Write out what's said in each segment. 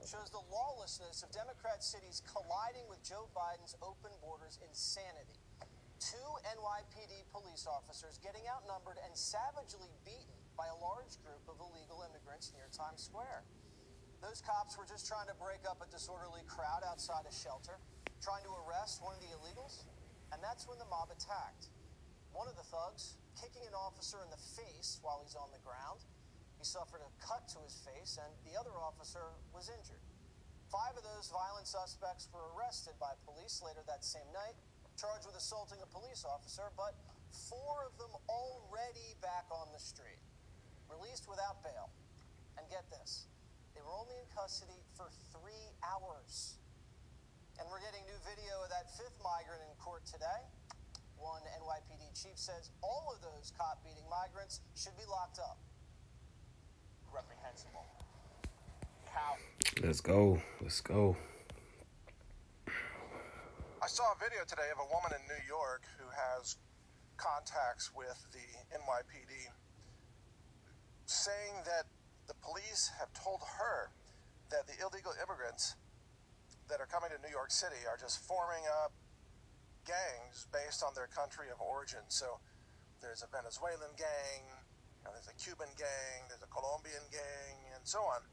shows the lawlessness of Democrat cities colliding with Joe Biden's open borders insanity. 2 NYPD police officers getting outnumbered and savagely beaten by a large group of illegal immigrants near Times Square. Those cops were just trying to break up a disorderly crowd outside a shelter, trying to arrest one of the illegals, and that's when the mob attacked. One of the thugs kicking an officer in the face while he's on the ground. He suffered a cut to his face, and the other officer was injured. 5 of those violent suspects were arrested by police later that same night, charged with assaulting a police officer, but 4 of them already back on the street, released without bail. And get this, they were only in custody for 3 hours. And we're getting new video of that 5th migrant in court today. One NYPD chief says all of those cop-beating migrants should be locked up. Reprehensible. Let's go. Let's go. I saw a video today of a woman in New York who has contacts with the NYPD saying that the police have told her that the illegal immigrants that are coming to New York City are just forming up gangs based on their country of origin. So there's a Venezuelan gang, there's a Cuban gang, there's a Colombian gang, and so on.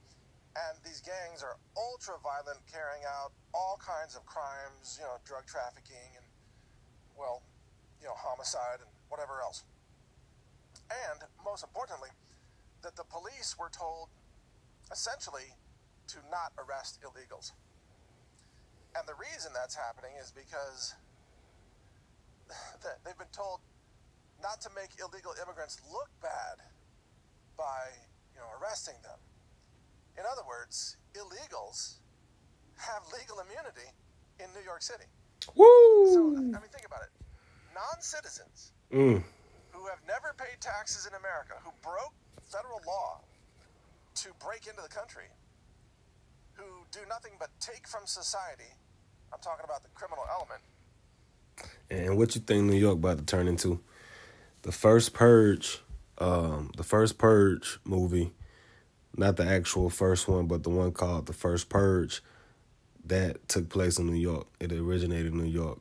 And these gangs are ultra violent, carrying out all kinds of crimes, drug trafficking and, homicide and whatever else. And most importantly, that the police were told essentially to not arrest illegals. And the reason that's happening is because they've been told not to make illegal immigrants look bad by, arresting them. In other words, illegals have legal immunity in New York City. Woo! So, think about it. Non-citizens who have never paid taxes in America, who broke federal law to break into the country, who do nothing but take from society, I'm talking about the criminal element. And what you think New York about to turn into? The first Purge movie, not the actual first one, but the one called The First Purge, that took place in New York. It originated in New York.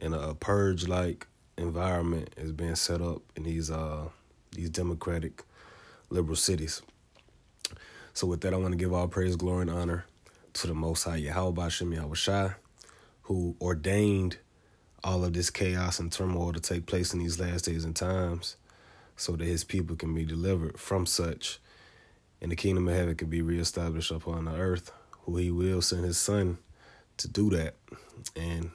And a purge-like environment is being set up in these democratic liberal cities. So with that, I want to give all praise, glory, and honor to the Most High Yahweh Shem Yahushai, who ordained all of this chaos and turmoil to take place in these last days and times so that his people can be delivered from such, and the kingdom of heaven can be reestablished upon the earth, who he will send his son to do that. And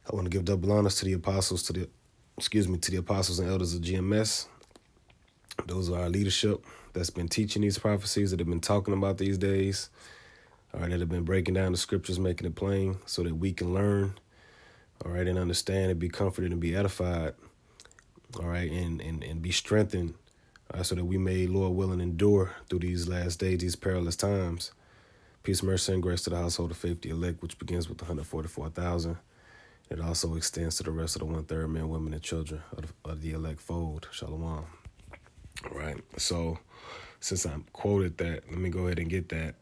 I want to give double honors to the apostles, to the apostles and elders of GMS. Those are our leadership that's been teaching these prophecies, that have been talking about these days, all right, that have been breaking down the scriptures, making it plain so that we can learn, all right, and understand and be comforted and be edified, all right, and be strengthened, so that we may, Lord willing, endure through these last days, these perilous times. Peace, mercy, and grace to the household of faith, the elect, which begins with the 144,000. It also extends to the rest of the 1/3 men, women, and children of the elect fold. Shalom. All right. So since I quoted that, let me go ahead and get that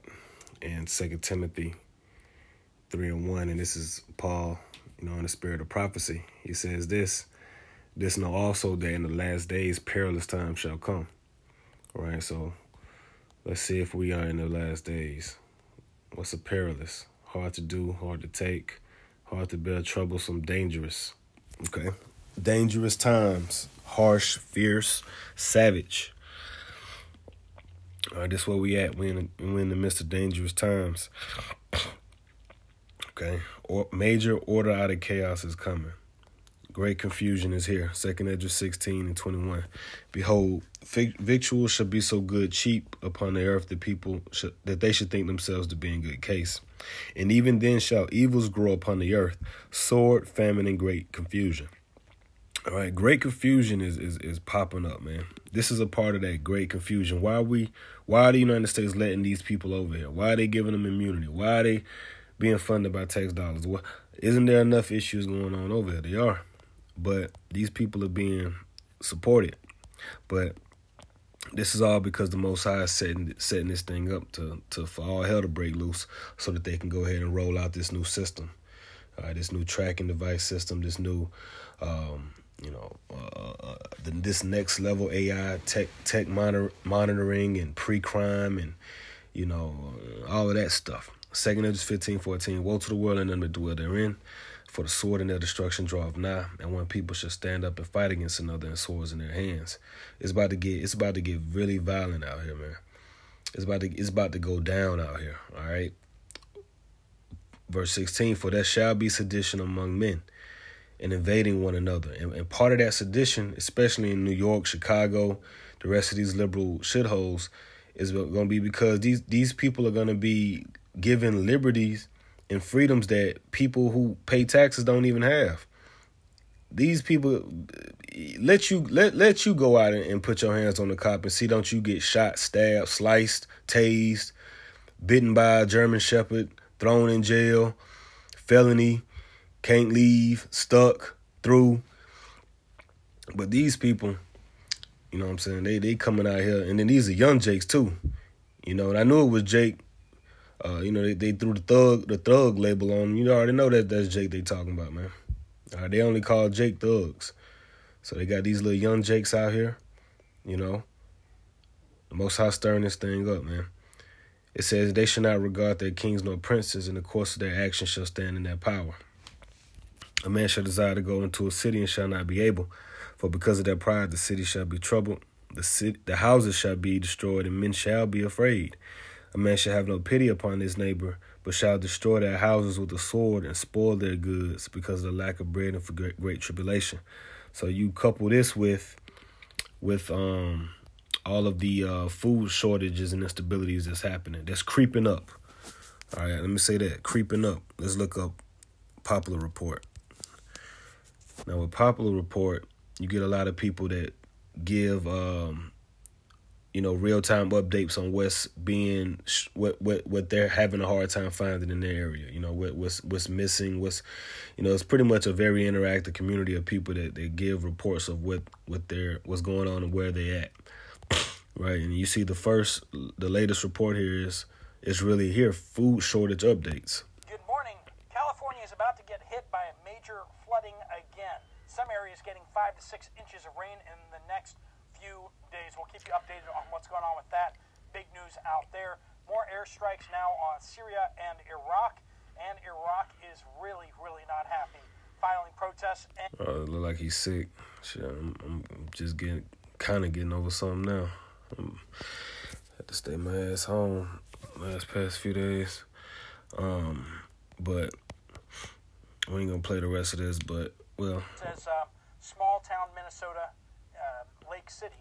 in 2 Timothy 3:1. And this is Paul, in the spirit of prophecy. He says this know also that in the last days perilous times shall come. All right. So let's see if we are in the last days. What's a perilous? Hard to do, hard to take, hard to bear, troublesome, dangerous. Okay. Dangerous times. Harsh, fierce, savage. All right, that's where we at. We're in the midst of dangerous times. Okay. Major order out of chaos is coming. Great confusion is here. 2 Ezra 16:21. Behold, victuals shall be so good, cheap upon the earth, that they should think themselves to be in good case. And even then shall evils grow upon the earth, sword, famine, and great confusion. All right, great confusion is popping up, man. This is a part of that great confusion. Why are the United States letting these people over here? Why are they giving them immunity? Why are they being funded by tax dollars? Isn't there enough issues going on over here? They are. But these people are being supported. But This is all because the Most High is setting this thing up to for all hell to break loose, so that they can go ahead and roll out this new system, this new tracking device system, this new, this next level AI tech monitoring and pre-crime and all of that stuff. 2 Edges 15:14. Woe to the world and them that dwell therein, for the sword and their destruction draweth nigh, and one people shall stand up and fight against another, and swords in their hands. It's about to get really violent out here, man. It's about to go down out here. All right. Verse 16. For there shall be sedition among men, and invading one another. And part of that sedition, especially in New York, Chicago, the rest of these liberal shitholes, is going to be because these people are going to be given liberties and freedoms that people who pay taxes don't even have. These people let you go out and put your hands on the cop and see, don't you get shot, stabbed, sliced, tased, bitten by a German Shepherd, thrown in jail, felony, can't leave, stuck, through. But these people, you know what I'm saying, they coming out here, and then these are young Jakes too. And I knew it was Jake. They threw the thug label on him. You already know that's Jake they talking about, man. They only call Jake thugs. So they got these little young Jakes out here, The Most High stirring this thing up, man. It says, they shall not regard their kings nor princes, and the course of their action shall stand in their power. A man shall desire to go into a city and shall not be able, for because of their pride the city shall be troubled, the houses shall be destroyed, and men shall be afraid. A man shall have no pity upon his neighbor, but shall destroy their houses with a sword and spoil their goods because of the lack of bread and for great tribulation. So you couple this with all of the food shortages and instabilities that's happening, that's creeping up. All right, let me say that, creeping up. Let's look up Popular Report. Now, with Popular Report, you get a lot of people that give real-time updates on what's being, what they're having a hard time finding in their area. What's missing, it's pretty much a very interactive community of people that they give reports of what's going on and where they at. Right, and you see the latest report here is really here, food shortage updates. Good morning. California is about to get hit by a major flooding again. Some areas getting 5 to 6 inches of rain in the next few days. We'll keep you updated on what's going on with that. Big news out there. More airstrikes now on Syria and Iraq is really, really not happy. Filing protests. It look like he's sick. Shit, I'm just getting over something now. Had to stay my ass home past few days. But we ain't gonna play the rest of this. But well, it says small town Minnesota. Lake City,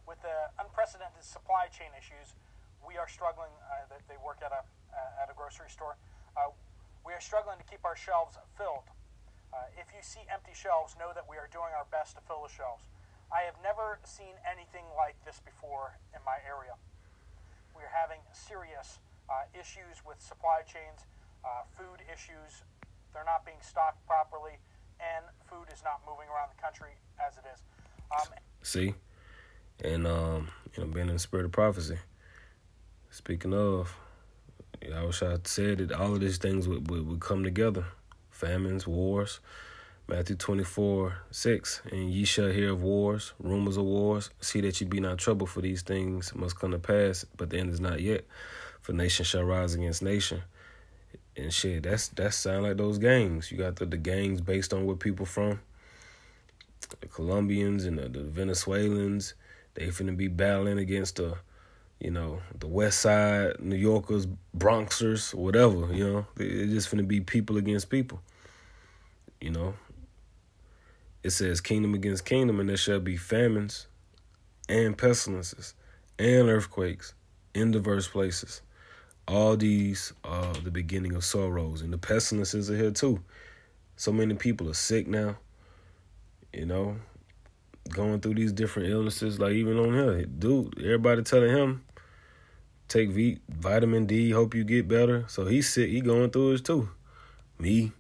with the unprecedented supply chain issues, we are struggling. They work at a grocery store. We are struggling to keep our shelves filled. If you see empty shelves, know that we are doing our best to fill the shelves. I have never seen anything like this before in my area. We are having serious issues with supply chains, food issues. They're not being stocked properly, and food is not moving around the country as it is. See, and being in the spirit of prophecy. Speaking of, I wish I said that all of these things would come together. Famines, wars. Matthew 24:6. And ye shall hear of wars, rumors of wars. See that ye be not troubled, for these things must come to pass, but the end is not yet. For nation shall rise against nation. And shit, that sound like those gangs. You got the gangs based on where people from. The Colombians and the Venezuelans, they finna be battling against the West Side, New Yorkers, Bronxers, whatever, It's just finna be people against people, It says kingdom against kingdom, and there shall be famines and pestilences and earthquakes in diverse places. All these are the beginning of sorrows, and the pestilences are here too. So many people are sick now. Going through these different illnesses, like even on here. Dude, everybody telling him, take vitamin D, hope you get better. So he's sick, he going through it too. Me,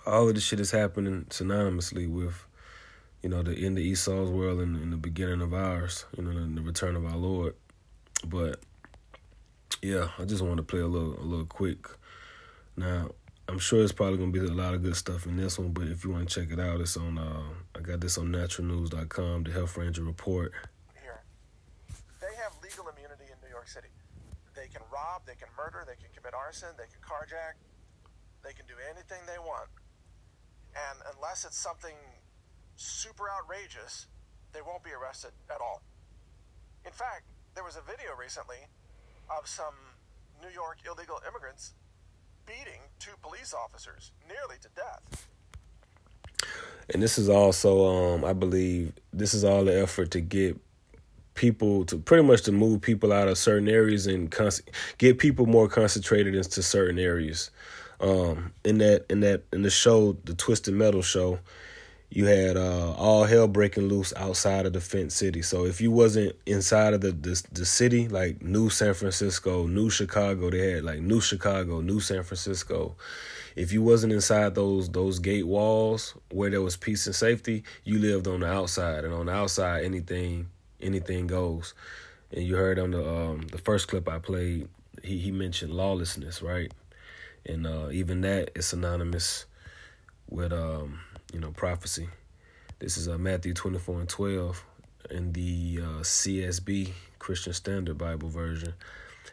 all of this shit is happening synonymously with the end of Esau's world and the beginning of ours, the return of our Lord. But yeah, I just want to play a little quick. Now, I'm sure it's probably going to be a lot of good stuff in this one, but if you want to check it out, it's on, I got this on naturalnews.com, the Health Ranger Report. Here, they have legal immunity in New York City. They can rob, they can murder, they can commit arson, they can carjack, they can do anything they want. And unless it's something super outrageous, they won't be arrested at all. In fact, there was a video recently of some New York illegal immigrants beating 2 police officers nearly to death. And this is also, I believe, this is all the effort to get people to pretty much to move people out of certain areas and get people more concentrated into certain areas. In the show, the Twisted Metal show, you had all hell breaking loose outside of the fenced city. So if you wasn't inside of the city, like New San Francisco, New Chicago, they had like New Chicago, New San Francisco. If you wasn't inside those gate walls where there was peace and safety, you lived on the outside. And on the outside, anything goes. And you heard on the first clip I played, he mentioned lawlessness, right? And even that is synonymous with prophecy. This is Matthew 24:12 in the CSB, Christian Standard Bible version.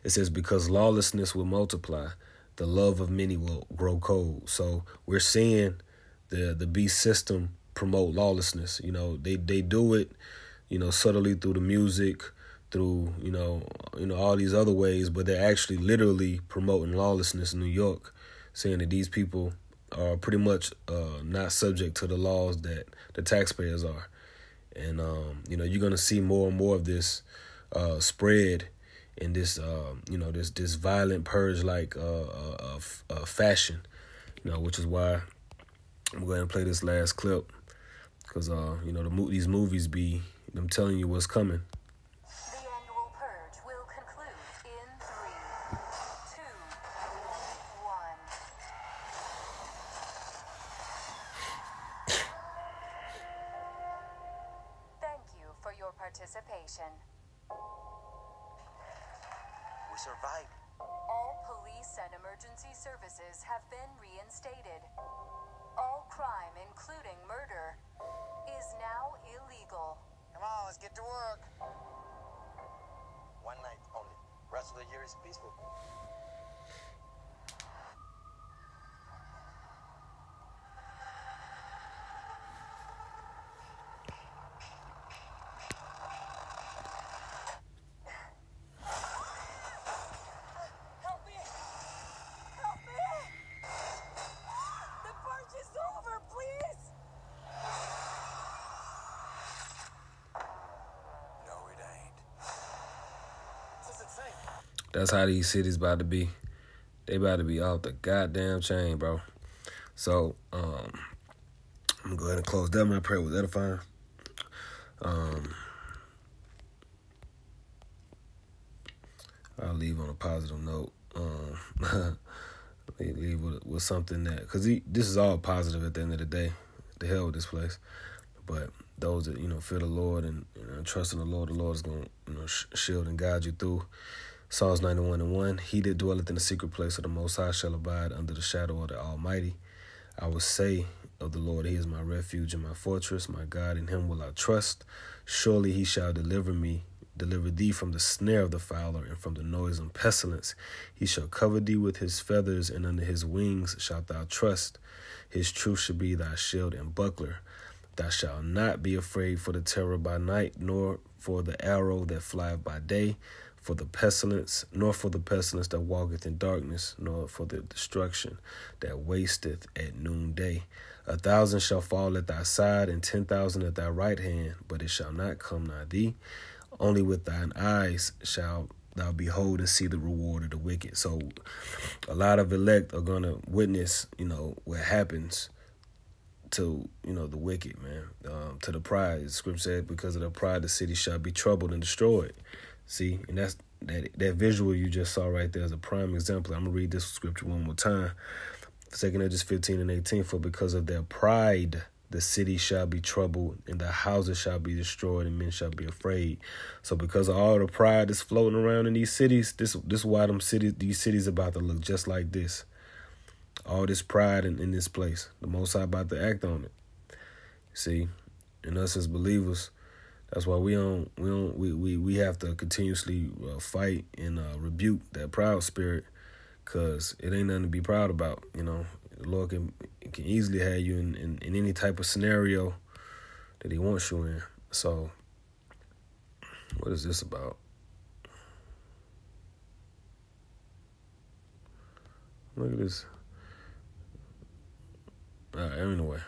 It says, because lawlessness will multiply, the love of many will grow cold. So we're seeing the beast system promote lawlessness. They do it, subtly through the music, through, all these other ways, but they're actually literally promoting lawlessness in New York, saying that these people are pretty much not subject to the laws that the taxpayers are. And, you're going to see more and more of this spread in this, this violent purge-like fashion, which is why I'm going to play this last clip because, these movies be them telling you what's coming. The annual purge will conclude in 3, 2, 1. Thank you for your participation. We survived. All police and emergency services have been reinstated. All crime, including murder, is now illegal. Come on, let's get to work. One night only. Rest of the year is peaceful. Help me! Help me! The purge is over, please! No, it ain't. This is insane. That's how these cities about to be. They about to be off the goddamn chain, bro. So, I'm going to go ahead and close that. My prayer was edifying. I'll leave on a positive note. Leave with something that, because this is all positive at the end of the day. The hell with this place. But those that, fear the Lord and trust in the Lord is going to, shield and guide you through. Psalms 91:1, he that dwelleth in the secret place of the Most High shall abide under the shadow of the Almighty. I will say of the Lord, he is my refuge and my fortress, my God, in him will I trust. Surely he shall deliver thee from the snare of the fowler and from the noisome pestilence. He shall cover thee with his feathers, and under his wings shalt thou trust. His truth shall be thy shield and buckler. Thou shalt not be afraid for the terror by night, nor for the arrow that flieth by day, nor for the pestilence that walketh in darkness, nor for the destruction that wasteth at noonday. 1,000 shall fall at thy side, and 10,000 at thy right hand, but it shall not come nigh thee. Only with thine eyes shall thou behold and see the reward of the wicked. So a lot of elect are going to witness, what happens to, the wicked, man, to the pride. The scripture said, because of the pride, the city shall be troubled and destroyed. See, and that's that visual you just saw right there is a prime example. I'm going to read this scripture one more time. 2 Corinthians 15:18, for because of their pride, the city shall be troubled, and the houses shall be destroyed, and men shall be afraid. So because of all the pride that's floating around in these cities, this is why these cities about to look just like this. All this pride in this place. The Most High about to act on it. See, and us as believers, that's why we have to continuously fight and rebuke that proud spirit, because it ain't nothing to be proud about. You know, the Lord can easily have you in any type of scenario that he wants you in. So, what is this about? Look at this. Anyway.